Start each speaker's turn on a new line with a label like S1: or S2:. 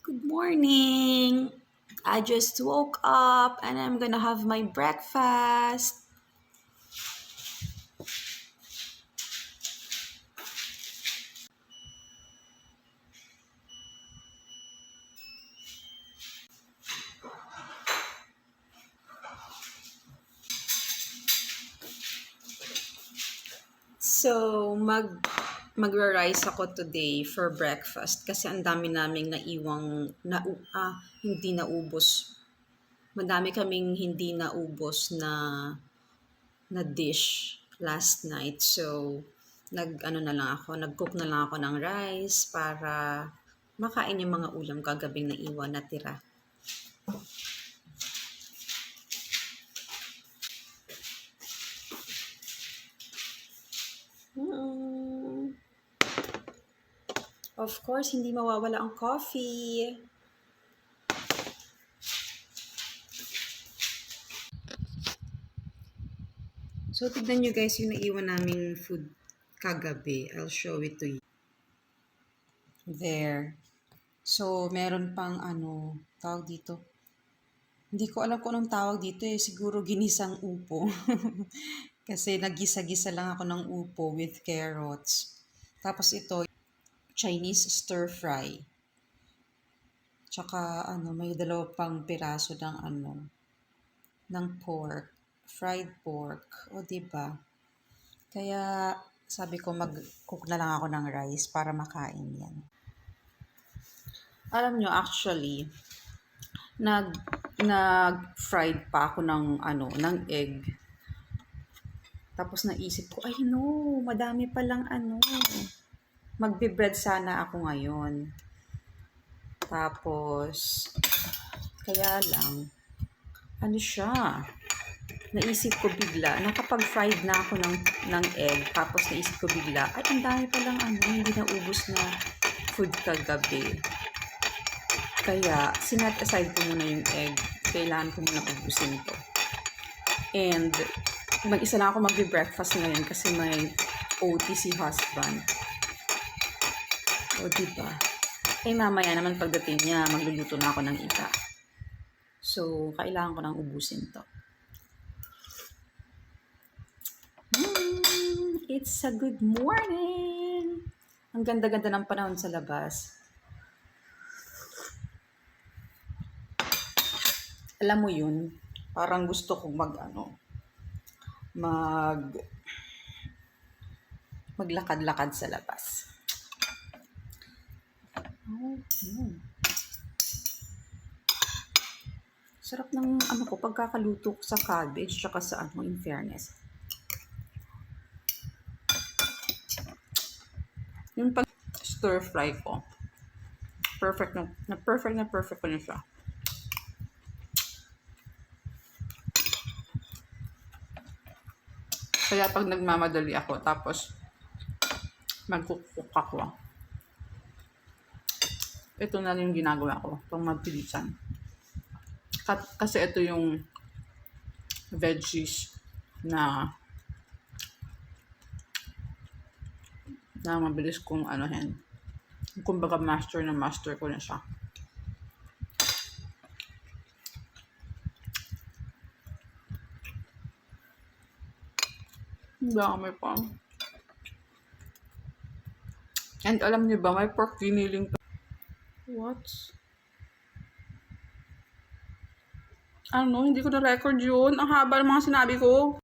S1: Good morning. I just woke up and I'm gonna have my breakfast. So, magra-rice ako today for breakfast kasi ang dami naming hindi naubos. Madami kaming hindi naubos na dish last night. So, nag-cook na lang ako ng rice para makain yung mga ulam kagabing naiwan na tira. Of course, hindi mawawala ang coffee. So, tignan nyo guys yung naiwan naming food kagabi. I'll show it to you. There. So, meron pang tawag dito. Hindi ko alam kung anong tawag dito eh. Siguro ginisang upo. Kasi nagisa-gisa lang ako ng upo with carrots. Tapos ito, Chinese stir fry. Tsaka may dalawa pang piraso ng pork. Fried pork. O, diba? Kaya, sabi ko mag-cook na lang ako ng rice para makain yan. Alam nyo, actually, nag-fried pa ako ng egg. Tapos naisip ko, ay no, madami palang magbe-bread sana ako ngayon. Tapos, kaya lang, naisip ko bigla, nakapag-fried na ako ng egg, tapos naisip ko bigla, ay ang dami palang hindi naubos na food kagabi. Kaya, sinet aside ko muna yung egg. Kailangan ko muna ubusin to. And, mag-isa lang ako magbe-breakfast ngayon kasi may OT si husband. O, diba? Eh, mamaya naman pagdating niya, magluluto na ako ng iba. So, kailangan ko nang ubusin to. It's a good morning! Ang ganda-ganda ng panahon sa labas. Alam mo yun, parang gusto kong maglakad-lakad sa labas. Sarap ng pagkakaluto sa cabbage tsaka sa in fairness. Yung pag stir fry ko, perfect ko na siya. Kaya pag nagmamadali ako, tapos mag-cook ako, ito na yung ginagawa ko, pang mabilisan. Kasi ito yung veggies na mabilis kong kumbaga master ko na siya. Dami pa. And alam niyo ba, may pork giniling pa. What? Hindi ko na record yun. Ang haba ng mga sinabi ko.